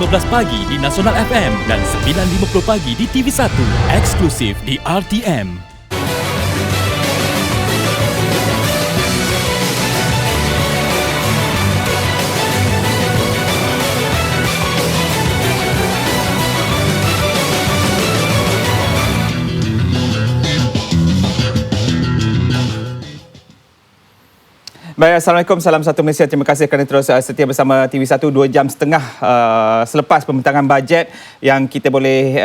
8.15 pagi di Nasional FM dan 9.50 pagi di TV1. Eksklusif di RTM. Baik, Assalamualaikum, salam satu Malaysia. Terima kasih kerana terus setia bersama TV1 2 jam setengah selepas pembentangan bajet yang kita boleh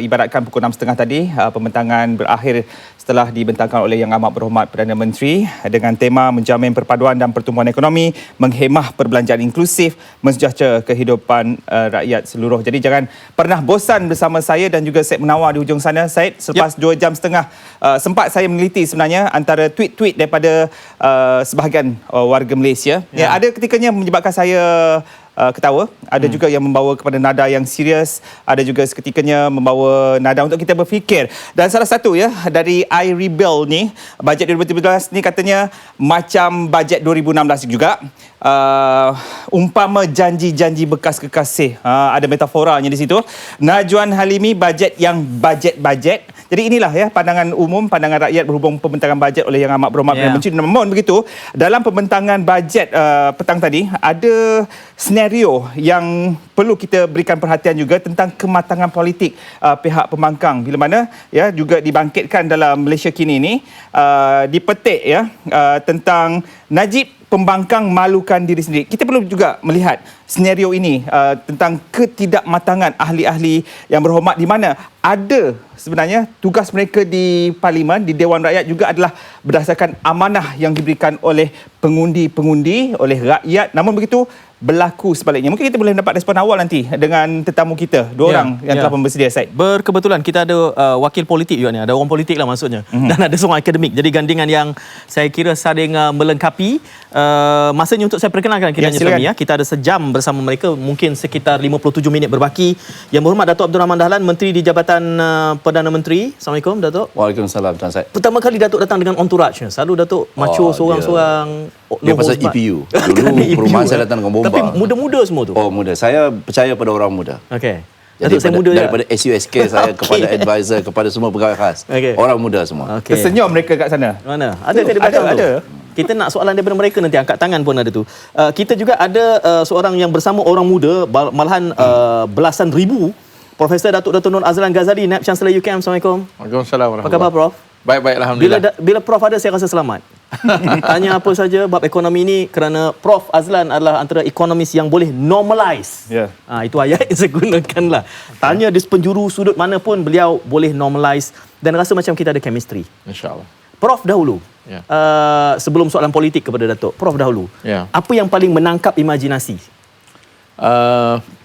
ibaratkan pukul 6.30 tadi. Pembentangan berakhir setelah dibentangkan oleh Yang Amat Berhormat Perdana Menteri dengan tema menjamin perpaduan dan pertumbuhan ekonomi, menghemah perbelanjaan inklusif, mensejahtera kehidupan rakyat seluruh. Jadi jangan pernah bosan bersama saya dan juga Syed Menawar di hujung sana. Syed, selepas 2 jam setengah sempat saya meneliti sebenarnya antara tweet-tweet daripada sebahagian warga Malaysia. Ya, ada ketikanya menyebabkan saya ketawa, ada juga yang membawa kepada nada yang serius, ada juga seketikanya membawa nada untuk kita berfikir. Dan salah satu dari I Rebel ni, bajet 2017 ni katanya macam bajet 2016 juga. Umpama janji-janji bekas kekasih. Ada metaforanya di situ. Najwan Halimi bajet yang bajet-bajet. Jadi inilah pandangan umum, pandangan rakyat berhubung pembentangan bajet oleh Yang Amat Berhormat Perdana Menteri. Namun begitu, dalam pembentangan bajet petang tadi ada senario yang perlu kita berikan perhatian juga tentang kematangan politik pihak pembangkang, bila mana juga dibangkitkan dalam Malaysia kini ini dipetik tentang Najib pembangkang malukan diri sendiri. Kita perlu juga melihat senario ini tentang ketidakmatangan ahli-ahli yang berhormat, di mana ada sebenarnya tugas mereka di Parlimen, di Dewan Rakyat juga adalah berdasarkan amanah yang diberikan oleh pengundi-pengundi, oleh rakyat. Namun begitu, berlaku sebaliknya. Mungkin kita boleh dapat respon awal nanti dengan tetamu kita, dua orang yang telah bersedia, Syed. Berkebetulan kita ada wakil politik juga ni, ada orang politik lah maksudnya, dan ada seorang akademik. Jadi gandingan yang saya kira saling melengkapi. Masanya untuk saya perkenalkan kiranya suami kita ada sejam bersama mereka, mungkin sekitar 57 minit berbaki. Yang berhormat Datuk Abdul Rahman Dahlan, Menteri di Jabatan Perdana Menteri. Assalamualaikum, Datuk. Waalaikumsalam, Tuan Syed. Pertama kali Datuk datang dengan entourage. Selalu Datuk macho seorang-seorang. Dia pasal EPU. Dulu perumahan saya datang dengan bomba. Tapi muda-muda semua tu. Oh, muda. Saya percaya pada orang muda. Okey. Jadi Datuk saya muda daripada SUSK saya kepada advisor, kepada semua pegawai khas. Orang muda semua. Tersenyum mereka kat sana. Mana? Ada ke di belakang tu? Ada. Kita nak soalan daripada mereka nanti, angkat tangan pun ada tu. Kita juga ada seorang yang bersama orang muda, malahan belasan ribu. Profesor Datuk Nur Azlan Ghazali, Naib Chancellor UKM. Assalamualaikum. Waalaikumsalam. Apa khabar, Prof? Baik-baik, alhamdulillah. Bila Prof ada, saya rasa selamat. Tanya apa saja bab ekonomi ini, kerana Prof Azlan adalah antara ekonomis yang boleh normalize. Itu ayat yang saya gunakan lah. Tanya di penjuru sudut mana pun, beliau boleh normalize. Dan rasa macam kita ada chemistry. InsyaAllah. Prof dahulu, sebelum soalan politik kepada Datuk, Prof dahulu, apa yang paling menangkap imajinasi?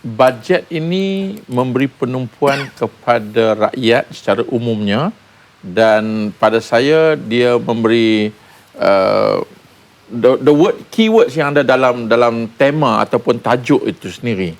Bajet ini memberi penumpuan kepada rakyat secara umumnya, dan pada saya dia memberi keywords yang ada dalam tema ataupun tajuk itu sendiri,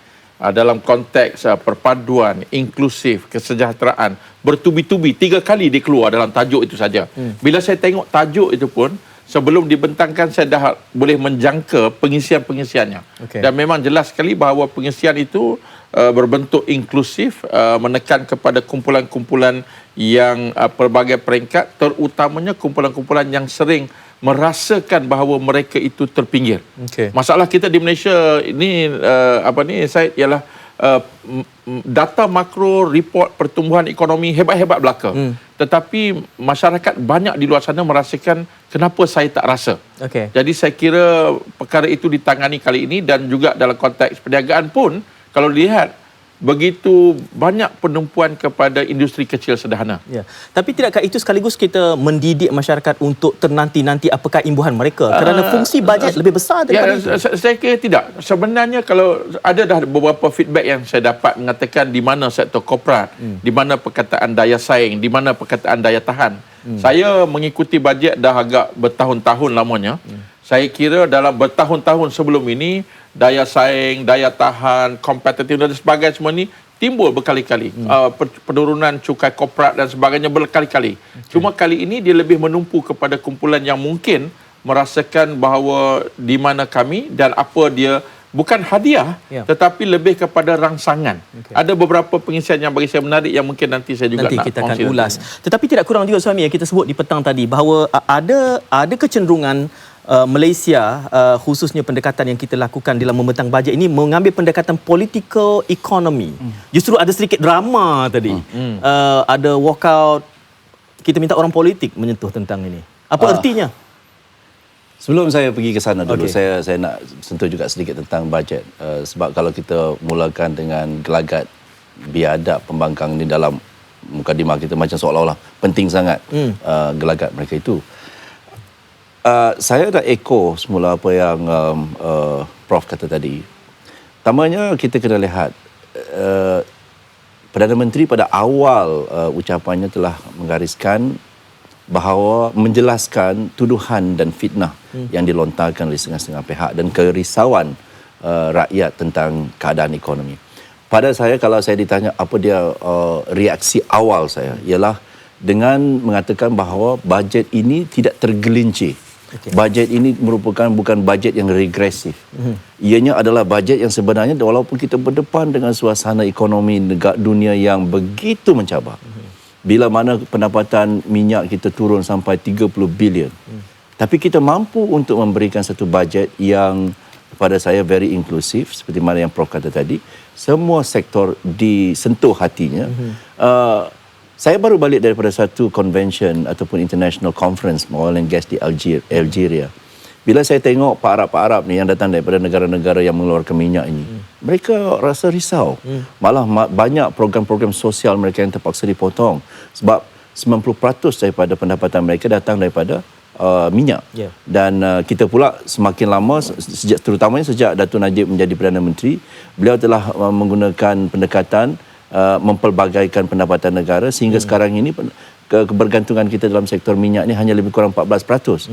dalam konteks perpaduan, inklusif, kesejahteraan, bertubi-tubi, 3 kali dia keluar dalam tajuk itu saja. Bila saya tengok tajuk itu pun, sebelum dibentangkan saya dah boleh menjangka pengisian-pengisiannya. Dan memang jelas sekali bahawa pengisian itu berbentuk inklusif, menekan kepada kumpulan-kumpulan yang pelbagai peringkat, terutamanya kumpulan-kumpulan yang sering merasakan bahawa mereka itu terpinggir. Masalah kita di Malaysia ini Syed, ialah data makro report pertumbuhan ekonomi hebat-hebat belaka. Tetapi masyarakat banyak di luar sana merasakan kenapa saya tak rasa. Jadi saya kira perkara itu ditangani kali ini, dan juga dalam konteks perniagaan pun kalau dilihat begitu banyak penumpuan kepada industri kecil sederhana. Tapi tidakkah itu sekaligus kita mendidik masyarakat untuk ternanti-nanti apakah imbuhan mereka? Kerana fungsi bajet lebih besar daripada itu. Saya kira tidak. Sebenarnya kalau ada dah beberapa feedback yang saya dapat mengatakan di mana sektor korporat, di mana perkataan daya saing, di mana perkataan daya tahan. Saya mengikuti bajet dah agak bertahun-tahun lamanya. Saya kira dalam bertahun-tahun sebelum ini, daya saing, daya tahan, kompetitif dan sebagainya semua ni timbul berkali-kali. Penurunan cukai korporat dan sebagainya berkali-kali. Cuma kali ini dia lebih menumpu kepada kumpulan yang mungkin merasakan bahawa di mana kami dan apa dia bukan hadiah tetapi lebih kepada rangsangan. Ada beberapa pengisian yang bagi saya menarik yang mungkin nanti saya juga nak kita akan kongsi ulas. Tetapi tidak kurang juga suami yang kita sebut di petang tadi bahawa ada kecenderungan Malaysia khususnya pendekatan yang kita lakukan dalam membentang bajet ini mengambil pendekatan political economy. Justru ada sedikit drama tadi. Ada walkout, kita minta orang politik menyentuh tentang ini. Apa artinya? Sebelum saya pergi ke sana dulu, saya nak sentuh juga sedikit tentang bajet. Sebab kalau kita mulakan dengan gelagat biadab pembangkang ni dalam mukadimah kita macam seolah-olah penting sangat gelagat mereka itu. Saya dah echo semula apa yang Prof kata tadi. Pertamanya kita kena lihat Perdana Menteri pada awal ucapannya telah menggariskan bahawa menjelaskan tuduhan dan fitnah yang dilontarkan oleh setengah-setengah pihak dan kerisauan rakyat tentang keadaan ekonomi. Pada saya, kalau saya ditanya apa dia reaksi awal saya, ialah dengan mengatakan bahawa bajet ini tidak tergelincir. Bajet ini merupakan bukan bajet yang regresif. Ianya adalah bajet yang sebenarnya walaupun kita berdepan dengan suasana ekonomi dunia yang begitu mencabar. Bila mana pendapatan minyak kita turun sampai 30 bilion. Tapi kita mampu untuk memberikan satu bajet yang pada saya very inklusif seperti mana yang Prof kata tadi. Semua sektor disentuh hatinya. Saya baru balik daripada satu convention ataupun international conference oil and gas di Algeria. Bila saya tengok Pak Arab ni yang datang daripada negara-negara yang mengeluarkan minyak ini, mereka rasa risau. Malah banyak program-program sosial mereka yang terpaksa dipotong sebab 90% daripada pendapatan mereka datang daripada minyak. Dan kita pula semakin lama, terutamanya sejak Datuk Najib menjadi Perdana Menteri, beliau telah menggunakan pendekatan mempelbagaikan pendapatan negara sehingga sekarang ini kebergantungan kita dalam sektor minyak ni hanya lebih kurang 14%.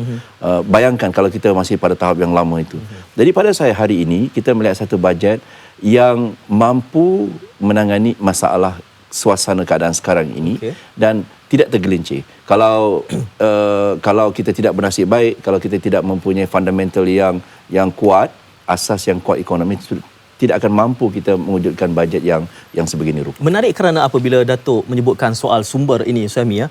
Bayangkan kalau kita masih pada tahap yang lama itu. Jadi pada saya hari ini kita melihat satu bajet yang mampu menangani masalah suasana keadaan sekarang ini dan tidak tergelincir. Kalau kita tidak bernasib baik, kalau kita tidak mempunyai fundamental yang kuat, asas yang kuat ekonomi, tidak akan mampu kita mewujudkan bajet yang sebegini rupa. Menarik kerana apabila Datuk menyebutkan soal sumber ini, Suhaimi,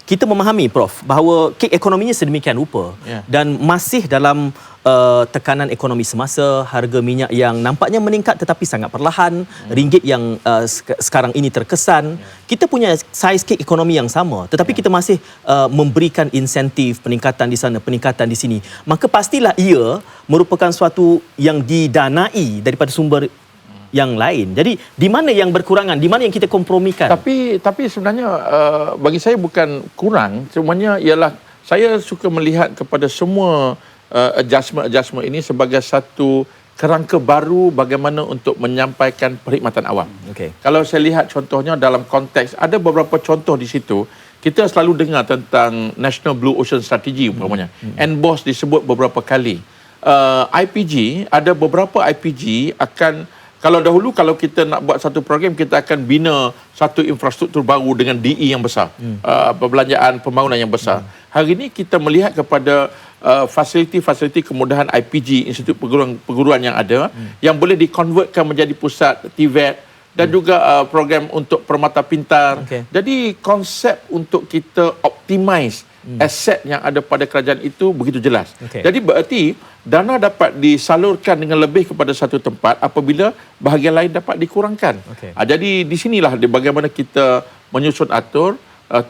kita memahami, Prof, bahawa kek ekonominya sedemikian rupa dan masih dalam tekanan ekonomi semasa, harga minyak yang nampaknya meningkat tetapi sangat perlahan, ringgit yang sekarang ini terkesan. Kita punya saiz kek ekonomi yang sama tetapi kita masih memberikan insentif, peningkatan di sana, peningkatan di sini. Maka pastilah ia merupakan suatu yang didanai daripada sumber yang lain. Jadi di mana yang berkurangan, di mana yang kita kompromikan? Tapi sebenarnya bagi saya bukan kurang, semuanya ialah saya suka melihat kepada semua adjustment ini sebagai satu kerangka baru bagaimana untuk menyampaikan perkhidmatan awam. Kalau saya lihat contohnya dalam konteks, ada beberapa contoh di situ, kita selalu dengar tentang National Blue Ocean Strategy umpamanya. NBOS disebut beberapa kali. IPG, ada beberapa IPG akan, kalau dahulu kalau kita nak buat satu program, kita akan bina satu infrastruktur baru dengan DE yang besar, perbelanjaan pembangunan yang besar. Hari ini kita melihat kepada fasiliti-fasiliti kemudahan IPG, Institut Perguruan yang ada, yang boleh dikonvertkan menjadi pusat TVET dan juga program untuk permata pintar. Jadi konsep untuk kita optimize aset yang ada pada kerajaan itu begitu jelas. Jadi berarti dana dapat disalurkan dengan lebih kepada satu tempat apabila bahagian lain dapat dikurangkan. Jadi di sinilah bagaimana kita menyusun atur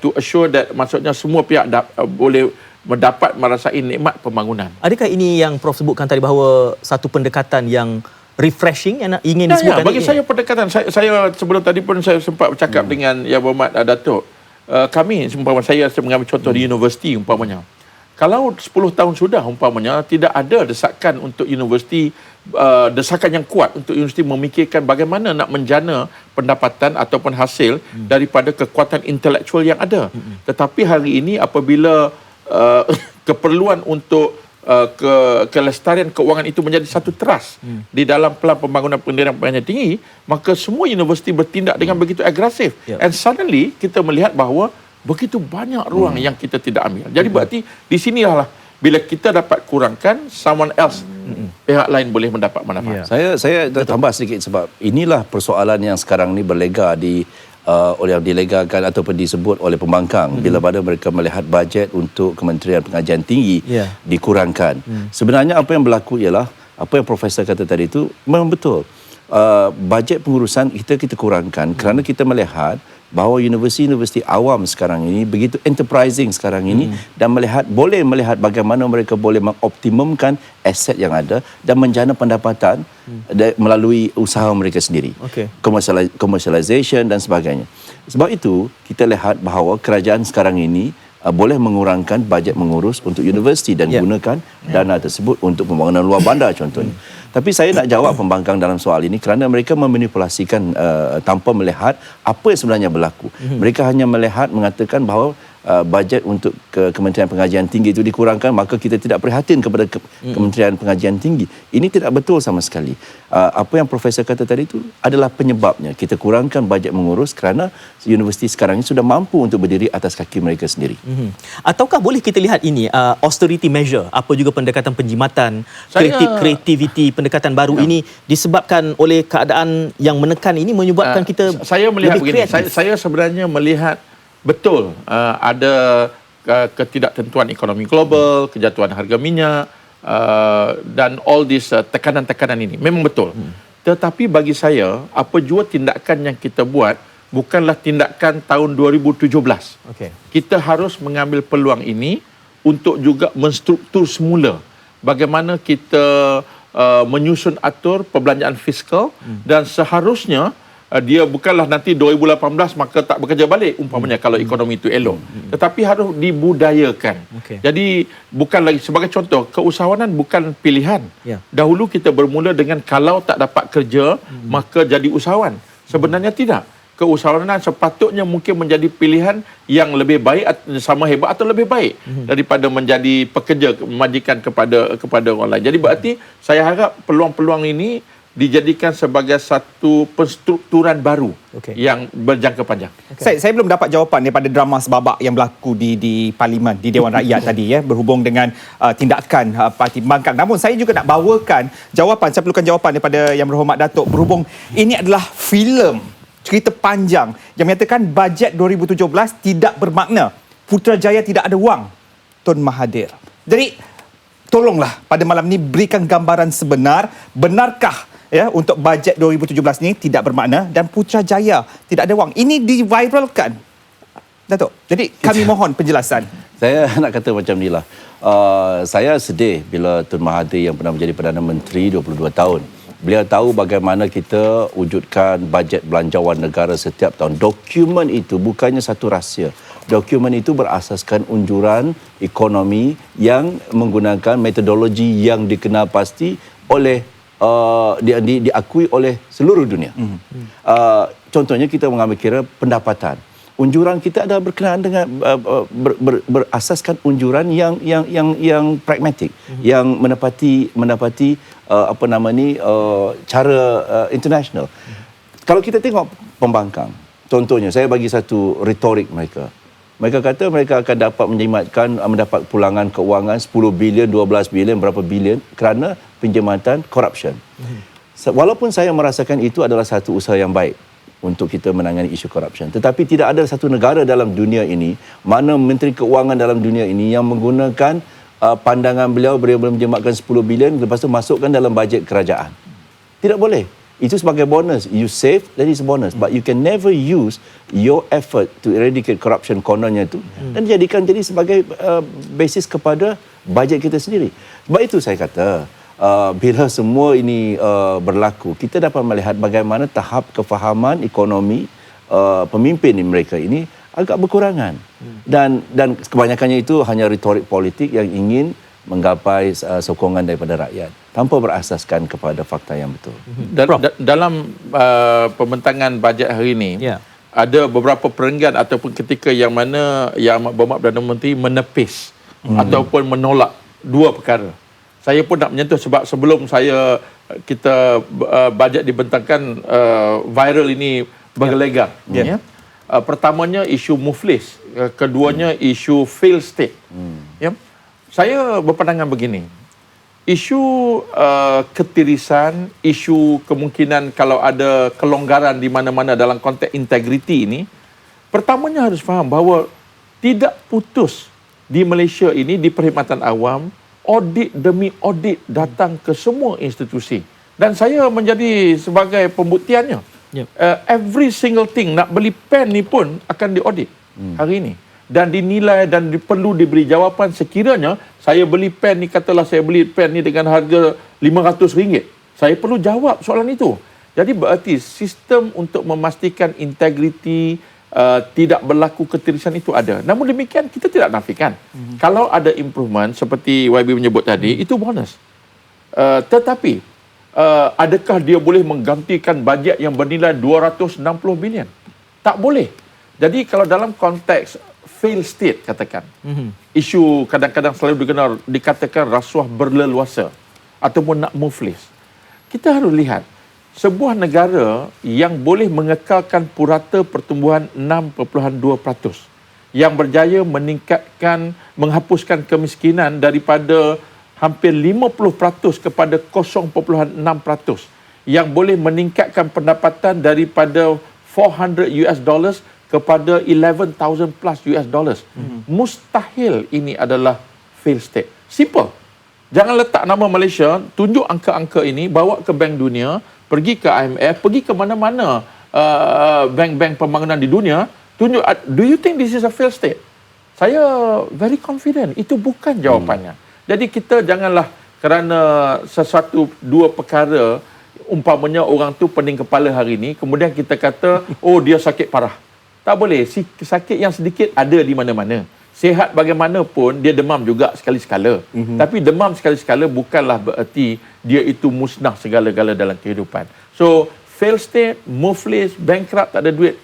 to assure that maksudnya semua pihak boleh mendapat merasai nikmat pembangunan. Adakah ini yang Prof sebutkan tadi bahawa satu pendekatan yang refreshing yang ingin disebutkan? Bagi saya pendekatan, saya sebelum tadi pun saya sempat bercakap dengan Yang Berhormat Datuk. Kami, umpamanya saya mengambil contoh di universiti umpamanya. Kalau 10 tahun sudah umpamanya tidak ada desakan untuk universiti, desakan yang kuat untuk universiti memikirkan bagaimana nak menjana pendapatan ataupun hasil daripada kekuatan intelektual yang ada. Tetapi hari ini apabila keperluan untuk kelestarian keuangan itu menjadi satu trust di dalam pelan pembangunan pendidikan yang tinggi, maka semua universiti bertindak dengan begitu agresif. And suddenly kita melihat bahawa begitu banyak ruang yang kita tidak ambil. Jadi berarti di sinilah bila kita dapat kurangkan, someone else, pihak lain boleh mendapat manfaat. Saya tambah sedikit sebab inilah persoalan yang sekarang ni berlega oleh dilegakan ataupun disebut oleh pembangkang bila mana mereka melihat bajet untuk Kementerian Pengajian Tinggi dikurangkan. Sebenarnya apa yang berlaku ialah apa yang Profesor kata tadi itu memang betul. Bajet pengurusan kita kurangkan kerana kita melihat bahawa universiti-universiti awam sekarang ini begitu enterprising sekarang ini dan boleh melihat bagaimana mereka boleh mengoptimumkan aset yang ada dan menjana pendapatan melalui usaha mereka sendiri. Commercialization dan sebagainya. Sebab itu kita lihat bahawa kerajaan sekarang ini boleh mengurangkan bajet mengurus untuk universiti dan gunakan dana tersebut untuk pembangunan luar bandar contohnya. Tapi saya nak jawab pembangkang dalam soal ini kerana mereka memanipulasikan tanpa melihat apa yang sebenarnya berlaku. Mereka hanya mengatakan bahawa bajet untuk Kementerian Pengajian Tinggi itu dikurangkan, maka kita tidak prihatin kepada Kementerian Pengajian Tinggi. Ini tidak betul sama sekali. Apa yang Profesor kata tadi itu adalah penyebabnya. Kita kurangkan bajet mengurus kerana universiti sekarang ini sudah mampu untuk berdiri atas kaki mereka sendiri. Ataukah boleh kita lihat ini austerity measure, apa juga pendekatan penjimatan, kreativiti, pendekatan baru ini disebabkan oleh keadaan yang menekan ini menyebabkan kita saya melihat lebih begini, kreatif. saya sebenarnya melihat betul ada ketidaktentuan ekonomi global, kejatuhan harga minyak dan all this tekanan-tekanan ini memang betul. Tetapi bagi saya apa jua tindakan yang kita buat bukanlah tindakan tahun 2017. Kita harus mengambil peluang ini untuk juga menstruktur semula bagaimana kita menyusun atur perbelanjaan fiskal dan seharusnya dia bukanlah nanti 2018 maka tak bekerja balik umpamanya kalau ekonomi itu elok, tetapi harus dibudayakan. Jadi bukan lagi sebagai contoh, keusahawanan bukan pilihan. Dahulu kita bermula dengan kalau tak dapat kerja maka jadi usahawan. Sebenarnya tidak. Keusahawanan sepatutnya mungkin menjadi pilihan yang lebih baik, sama hebat atau lebih baik daripada menjadi pekerja majikan kepada orang lain. Jadi berarti saya harap peluang-peluang ini dijadikan sebagai satu penstrukturan baru yang berjangka panjang. Saya belum dapat jawapan daripada drama sebabak yang berlaku di Parlimen, di Dewan Rakyat tadi berhubung dengan tindakan Parti Pembangkang. Namun saya juga nak bawakan jawapan, saya perlukan jawapan daripada Yang Berhormat Datuk berhubung ini adalah filem cerita panjang yang menyatakan bajet 2017 tidak bermakna, Putrajaya tidak ada wang, Tun Mahathir. Jadi tolonglah pada malam ni berikan gambaran sebenar, benarkah untuk bajet 2017 ni tidak bermakna dan Putrajaya tidak ada wang. Ini diviralkan, Datuk. Jadi kami mohon penjelasan. Saya nak kata macam ni lah. Saya sedih bila Tun Mahathir yang pernah menjadi Perdana Menteri 22 tahun. Beliau tahu bagaimana kita wujudkan bajet belanjawan negara setiap tahun. Dokumen itu bukannya satu rahsia. Dokumen itu berasaskan unjuran ekonomi yang menggunakan metodologi yang dikenal pasti oleh diakui oleh seluruh dunia. Contohnya kita mengambil kira pendapatan. Unjuran kita adalah berkenaan dengan berasaskan unjuran yang pragmatik, yang menepati cara international. Kalau kita tengok pembangkang, contohnya saya bagi satu retorik mereka. Mereka kata mereka akan dapat mendapat pulangan keuangan 10 bilion, 12 bilion, berapa bilion kerana penjimatan corruption. Walaupun saya merasakan itu adalah satu usaha yang baik untuk kita menangani isu corruption, tetapi tidak ada satu negara dalam dunia ini, mana Menteri Keuangan dalam dunia ini yang menggunakan pandangan beliau boleh menjimatkan 10 bilion lepas tu masukkan dalam bajet kerajaan. Tidak boleh. Itu sebagai bonus. You save, that is bonus. But you can never use your effort to eradicate corruption kononnya itu dan jadikan jadi sebagai basis kepada bajet kita sendiri. Sebab itu saya kata, bila semua ini berlaku, kita dapat melihat bagaimana tahap kefahaman ekonomi pemimpin mereka ini agak berkurangan. Dan kebanyakannya itu hanya retorik politik yang ingin menggapai sokongan daripada rakyat tanpa berasaskan kepada fakta yang betul. Dalam pembentangan bajet hari ini, ada beberapa perenggan ataupun ketika yang mana Yang Berhormat Perdana Menteri menepis ataupun menolak dua perkara. Saya pun nak menyentuh sebab sebelum kita bajet dibentangkan, viral ini bergelegar. Pertamanya isu muflis, keduanya isu fail state. Saya berpandangan begini. Isu ketirisan, isu kemungkinan kalau ada kelonggaran di mana-mana dalam konteks integriti ini, pertamanya harus faham bahawa tidak putus di Malaysia ini, di perkhidmatan awam, audit demi audit datang ke semua institusi. Dan saya menjadi sebagai pembuktiannya. Yep. Every single thing, nak beli pen ni pun akan diaudit hari ini. Dan dinilai dan perlu diberi jawapan sekiranya saya beli pen ni, katalah saya beli pen ni dengan harga RM500. Saya perlu jawab soalan itu. Jadi berarti sistem untuk memastikan integriti, tidak berlaku ketirisan itu ada. Namun demikian kita tidak nafikan. Kalau ada improvement seperti YB menyebut tadi, itu bonus. Tetapi adakah dia boleh menggantikan bajet yang bernilai 260 bilion? Tak boleh. Jadi kalau dalam konteks fail state katakan, isu kadang-kadang selalu dikatakan rasuah berleluasa ataupun nak muflis. Kita harus lihat sebuah negara yang boleh mengekalkan purata pertumbuhan 6.2%, yang berjaya menghapuskan kemiskinan daripada hampir 50% kepada 0.6%, yang boleh meningkatkan pendapatan daripada $400 kepada $11,000 Mustahil ini adalah fail state. Simple. Jangan letak nama Malaysia, tunjuk angka-angka ini, bawa ke Bank Dunia, pergi ke IMF, pergi ke mana-mana bank-bank pembangunan di dunia, tunjuk, do you think this is a failed state? Saya very confident, itu bukan jawapannya. Jadi kita janganlah kerana sesuatu dua perkara, umpamanya orang tu pening kepala hari ini, kemudian kita kata, oh dia sakit parah. Tak boleh, sakit yang sedikit ada di mana-mana. Sihat bagaimanapun, dia demam juga sekali-sekala. Tapi demam sekali-sekala bukanlah bererti dia itu musnah segala-gala dalam kehidupan. So, fail state, muflis, bankrupt, tak ada duit.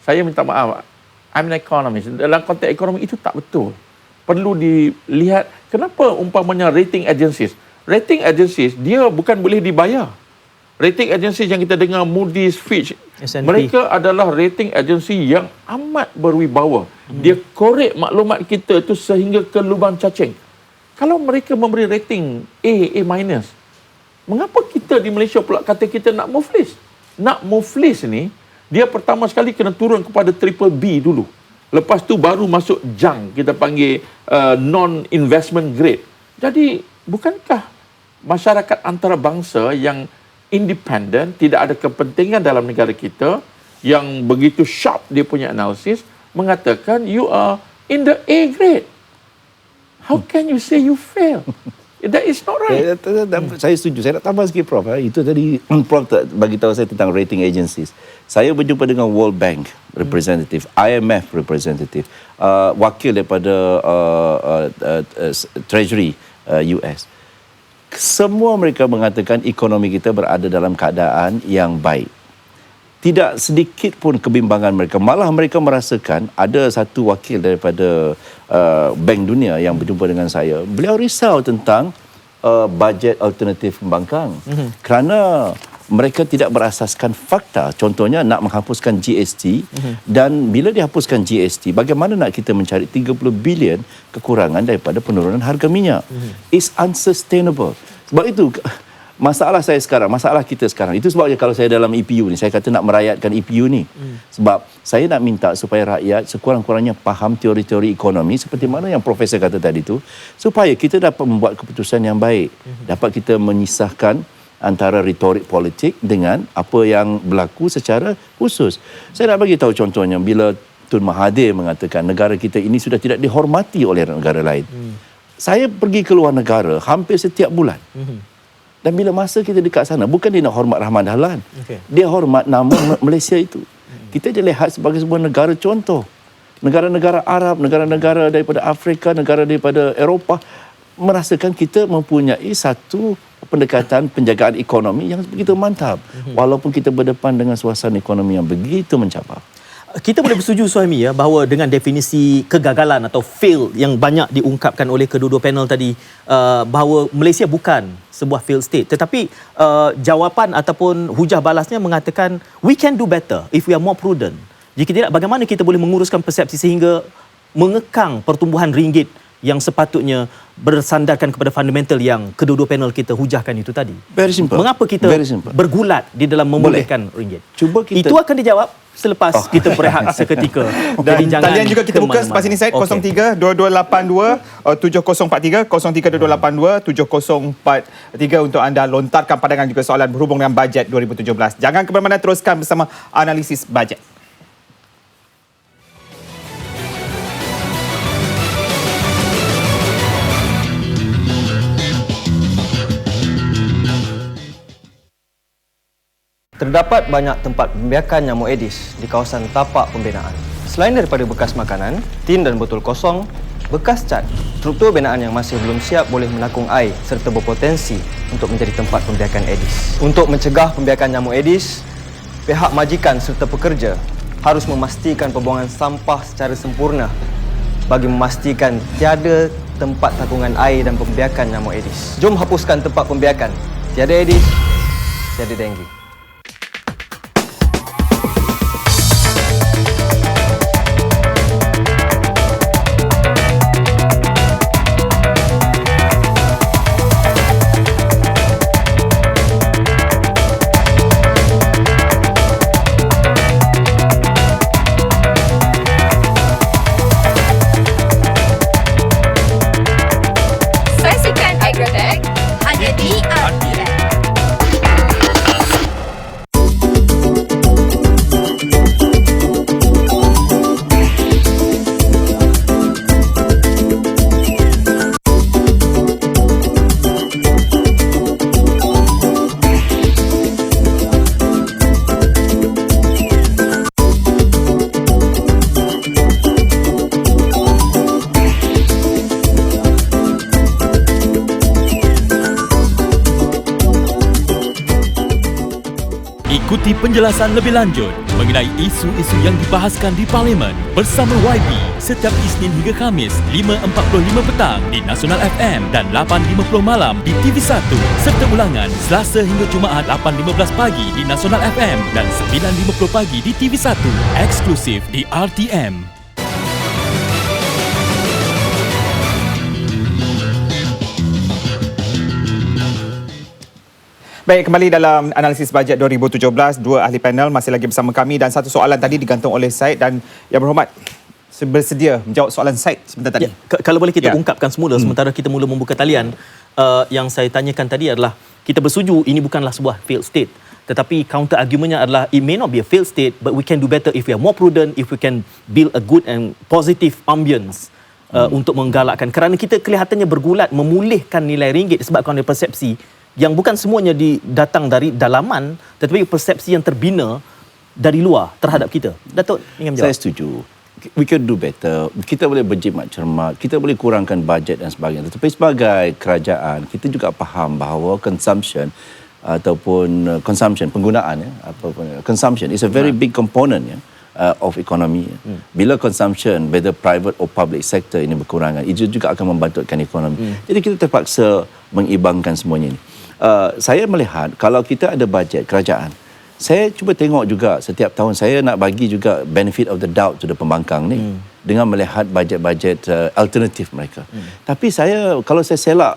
Saya minta maaf, I'm an economist. Dalam konteks ekonomi itu tak betul. Perlu dilihat, kenapa umpamanya rating agencies? Rating agencies, dia bukan boleh dibayar. Rating agencies yang kita dengar, Moody's, Fitch, S&P. mereka adalah rating agency yang amat berwibawa. Dia korek maklumat kita tu sehingga ke lubang cacing. Kalau mereka memberi rating A-, mengapa kita di Malaysia pula kata kita nak muflis? Nak muflis ni, dia pertama sekali kena turun kepada triple B dulu. Lepas tu baru masuk junk, kita panggil non-investment grade. Jadi, bukankah masyarakat antarabangsa yang independen, tidak ada kepentingan dalam negara kita, yang begitu sharp dia punya analisis, mengatakan you are in the A grade. How can you say you fail? That is not right. Saya setuju. Saya nak tambah sikit, Prof. Itu tadi Prof bagi tahu saya tentang rating agencies. Saya berjumpa dengan World Bank representative, IMF representative, wakil daripada Treasury US. Semua mereka mengatakan ekonomi kita berada dalam keadaan yang baik. Tidak sedikit pun kebimbangan mereka. Malah mereka merasakan, ada satu wakil daripada Bank Dunia yang berjumpa dengan saya. Beliau risau tentang bajet alternatif pembangkang. Kerana mereka tidak berasaskan fakta. Contohnya nak menghapuskan GST. Dan bila dihapuskan GST, bagaimana nak kita mencari 30 bilion kekurangan daripada penurunan harga minyak? It's unsustainable. Sebab itu masalah saya sekarang, masalah kita sekarang, itu sebabnya kalau saya dalam EPU ni, saya kata nak merayatkan EPU ni. Sebab saya nak minta supaya rakyat sekurang-kurangnya faham teori-teori ekonomi seperti mana yang Profesor kata tadi tu, supaya kita dapat membuat keputusan yang baik. Dapat kita menyisahkan antara retorik politik dengan apa yang berlaku secara khusus. Saya nak bagi tahu contohnya, bila Tun Mahathir mengatakan negara kita ini sudah tidak dihormati oleh negara lain. Saya pergi ke luar negara hampir setiap bulan. Dan bila masa kita dekat sana, bukan dia nak hormat Rahman Dahlan. Dia hormat nama Malaysia itu. Kita dilihat sebagai sebuah negara contoh. Negara-negara Arab, negara-negara daripada Afrika, negara daripada Eropah merasakan kita mempunyai satu pendekatan penjagaan ekonomi yang begitu mantap. Walaupun kita berdepan dengan suasana ekonomi yang begitu mencabar. Kita boleh bersetuju, Suhaimi, ya, bahawa dengan definisi kegagalan atau fail yang banyak diungkapkan oleh kedua-dua panel tadi, bahawa Malaysia bukan sebuah failed state. Tetapi jawapan ataupun hujah balasnya mengatakan we can do better if we are more prudent. Jika tidak, bagaimana kita boleh menguruskan persepsi sehingga mengekang pertumbuhan ringgit yang sepatutnya bersandarkan kepada fundamental yang kedua-dua panel kita hujahkan itu tadi? Very simple. Mengapa kita bergulat di dalam memulihkan ringgit? Cuba kita... Itu akan dijawab selepas kita berehat seketika. Dan talian juga kita buka selepas ini, Syed. 03-2282-7043, 03-2282-7043 untuk anda lontarkan pandangan juga soalan berhubung dengan bajet 2017. Jangan ke mana-mana, teruskan bersama analisis bajet. Terdapat banyak tempat pembiakan nyamuk Aedes di kawasan tapak pembinaan. Selain daripada bekas makanan, tin dan botol kosong, bekas cat, struktur binaan yang masih belum siap boleh menakung air serta berpotensi untuk menjadi tempat pembiakan Aedes. Untuk mencegah pembiakan nyamuk Aedes, pihak majikan serta pekerja harus memastikan pembuangan sampah secara sempurna bagi memastikan tiada tempat takungan air dan pembiakan nyamuk Aedes. Jom hapuskan tempat pembiakan. Tiada Aedes, tiada denggi. Saksikan Agrotech hanya di RTM. Ikuti penjelasan lebih lanjut mengenai isu-isu yang dibahaskan di Parlimen bersama YB setiap Isnin hingga Khamis 5.45 petang di Nasional FM dan 8.50 malam di TV1 serta ulangan Selasa hingga Jumaat 8.15 pagi di Nasional FM dan 9.50 pagi di TV1 eksklusif di RTM. Baik, kembali dalam analisis bajet 2017, dua ahli panel masih lagi bersama kami dan satu soalan tadi digantung oleh Syed dan Yang Berhormat bersedia menjawab soalan Syed sebentar tadi. Ya, kalau boleh kita ungkapkan semula sementara kita mula membuka talian. Yang saya tanyakan tadi adalah kita bersetuju ini bukanlah sebuah failed state, tetapi counter argumentnya adalah it may not be a failed state but we can do better if we are more prudent, if we can build a good and positive ambience untuk menggalakkan, kerana kita kelihatannya bergulat memulihkan nilai ringgit disebabkan oleh persepsi yang bukan semuanya datang dari dalaman tetapi persepsi yang terbina dari luar terhadap kita. Datuk ingin menjawab? Saya setuju. We can do better. Kita boleh berjimat cermat, kita boleh kurangkan bajet dan sebagainya. Tetapi sebagai kerajaan, kita juga faham bahawa consumption ataupun penggunaan consumption is a very big component of economy. Bila consumption, whether private or public sector ini berkurangan, itu juga akan membantutkan ekonomi. Jadi kita terpaksa mengimbangkan semuanya ini. Saya melihat kalau kita ada bajet kerajaan, saya cuba tengok juga setiap tahun saya nak bagi juga benefit of the doubt to the pembangkang ni dengan melihat bajet-bajet alternatif mereka. Tapi kalau saya selak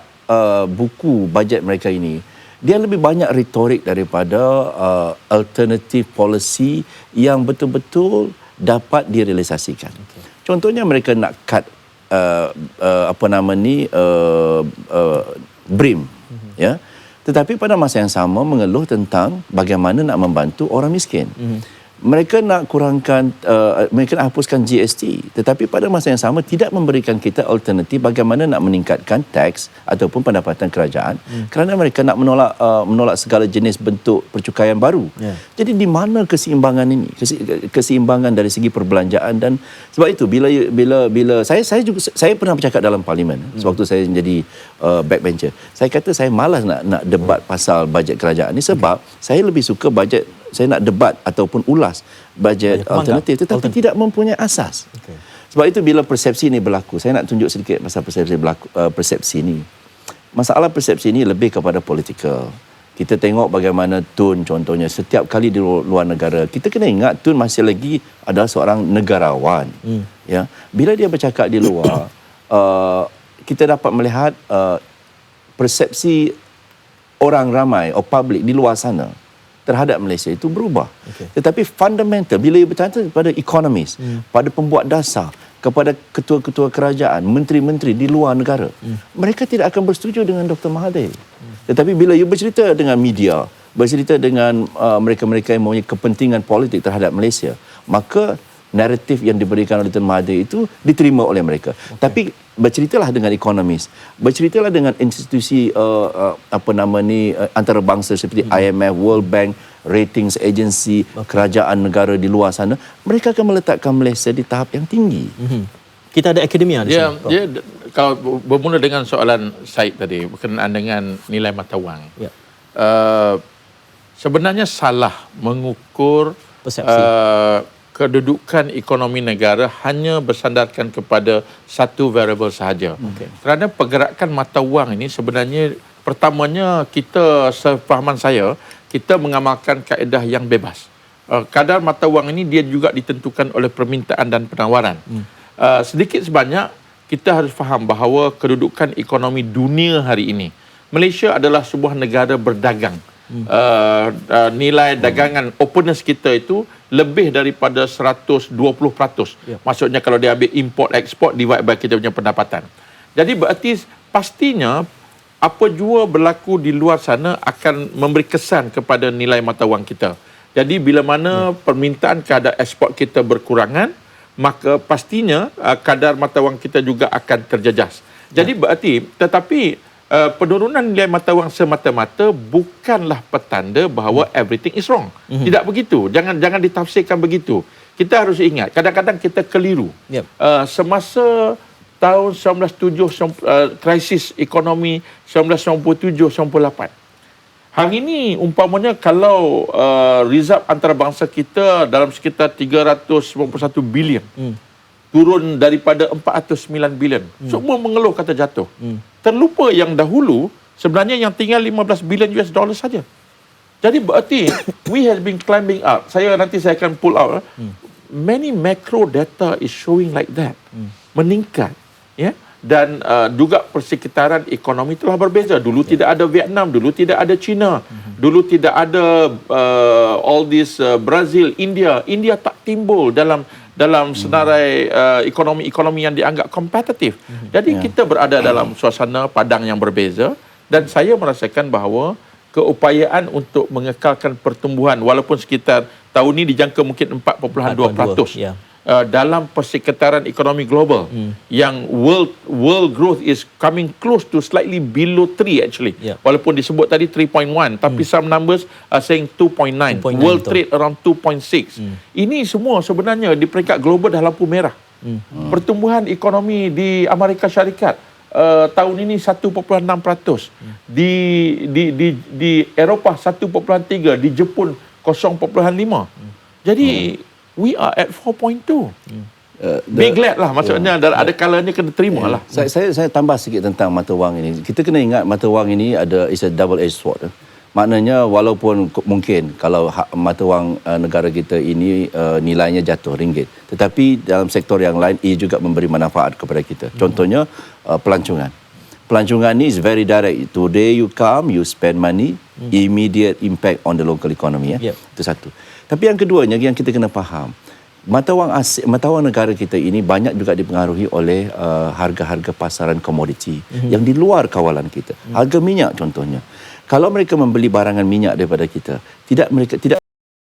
buku bajet mereka ini, dia lebih banyak retorik daripada alternative policy yang betul-betul dapat direalisasikan. Contohnya mereka nak cut BRIM, ya. Tetapi pada masa yang sama mengeluh tentang bagaimana nak membantu orang miskin. Mereka nak kurangkan, mereka nak hapuskan GST. Tetapi pada masa yang sama tidak memberikan kita alternatif bagaimana nak meningkatkan teks ataupun pendapatan kerajaan. Kerana mereka nak menolak segala jenis bentuk percukaian baru. Jadi di mana keseimbangan ini? Keseimbangan dari segi perbelanjaan. Dan sebab itu bila saya pernah bercakap dalam parlimen sewaktu saya menjadi backbencher. Saya kata saya malas nak debat pasal bajet kerajaan ni sebab saya lebih suka bajet, saya nak debat ataupun ulas bajet alternatif tetapi tidak mempunyai asas. Sebab itu bila persepsi ini berlaku, saya nak tunjuk sedikit pasal persepsi ini. Masalah persepsi ini lebih kepada politikal. Kita tengok bagaimana Tun contohnya setiap kali di luar negara, kita kena ingat Tun masih lagi adalah seorang negarawan. Ya, bila dia bercakap di luar kita dapat melihat persepsi orang ramai atau public di luar sana terhadap Malaysia itu berubah. Tetapi fundamental, bila ia bertanya kepada ekonomis, pada pembuat dasar, kepada ketua-ketua kerajaan, menteri-menteri di luar negara, mereka tidak akan bersetuju dengan Dr. Mahathir. Tetapi bila ia bercerita dengan media, bercerita dengan mereka-mereka yang mempunyai kepentingan politik terhadap Malaysia, maka naratif yang diberikan oleh Dr. Mahathir itu diterima oleh mereka. Tapi berceritalah dengan ekonomis, berceritalah dengan institusi antarabangsa seperti IMF, World Bank, ratings agency, kerajaan negara di luar sana, mereka akan meletakkan Malaysia di tahap yang tinggi. Kita ada akademia di sini. Kalau bermula dengan soalan Syed tadi berkenaan dengan nilai mata wang. Sebenarnya salah mengukur persepsi kedudukan ekonomi negara hanya bersandarkan kepada satu variable sahaja. Kerana pergerakan mata wang ini sebenarnya pertamanya kita, sefahaman saya, kita mengamalkan kaedah yang bebas. Kadar mata wang ini dia juga ditentukan oleh permintaan dan penawaran. Sedikit sebanyak kita harus faham bahawa kedudukan ekonomi dunia hari ini, Malaysia adalah sebuah negara berdagang. Nilai dagangan openness kita itu lebih daripada 120%. Maksudnya kalau dia ambil import export divide by kita punya pendapatan. Jadi berarti pastinya apa jua berlaku di luar sana akan memberi kesan kepada nilai mata wang kita. Jadi bila mana permintaan kadar ekspor kita berkurangan, maka pastinya kadar mata wang kita juga akan terjejas. Jadi berarti penurunan nilai mata wang semata-mata bukanlah petanda bahawa everything is wrong. Tidak begitu. Jangan ditafsirkan begitu. Kita harus ingat, kadang-kadang kita keliru. Semasa tahun 1970, krisis ekonomi 1997-98. Hari ini umpamanya kalau reserve antarabangsa kita dalam sekitar 391 bilion. Turun daripada 409 bilion. Semua mengeluh kata jatuh. Terlupa yang dahulu sebenarnya yang tinggal 15 bilion US dollar saja. Jadi berarti we have been climbing up. Nanti saya akan pull out. Many macro data is showing like that. Meningkat. Dan juga persekitaran ekonomi telah berbeza. Dulu tidak ada Vietnam, dulu tidak ada China, dulu tidak ada all this Brazil, India. India tak timbul dalam senarai ekonomi yang dianggap kompetitif. Jadi kita berada dalam suasana padang yang berbeza, dan saya merasakan bahawa keupayaan untuk mengekalkan pertumbuhan walaupun sekitar tahun ini dijangka mungkin 4.2%. Dalam persekitaran ekonomi global yang world growth is coming close to slightly below 3 actually. Walaupun disebut tadi 3.1 tapi some numbers are saying 2.9. World trade around 2.6. Ini semua sebenarnya di peringkat global dah lampu merah. Pertumbuhan ekonomi di Amerika Syarikat tahun ini 1.6%. Di Eropah 1.3, di Jepun 0.5. Jadi we are at 4.2. Be glad lah, maksudnya ada kalanya kena terima lah. Saya tambah sikit tentang mata wang ini. Kita kena ingat mata wang ini is a double edged sword. Maknanya walaupun mungkin kalau mata wang negara kita ini nilainya jatuh ringgit, tetapi dalam sektor yang lain ia juga memberi manfaat kepada kita. Contohnya pelancongan. Pelancongan ni is very direct. Today you come, you spend money, immediate impact on the local economy. Itu satu. Tapi yang keduanya yang kita kena faham, mata wang negara kita ini banyak juga dipengaruhi oleh harga-harga pasaran komoditi yang di luar kawalan kita. Harga minyak contohnya. Kalau mereka membeli barangan minyak daripada kita, tidak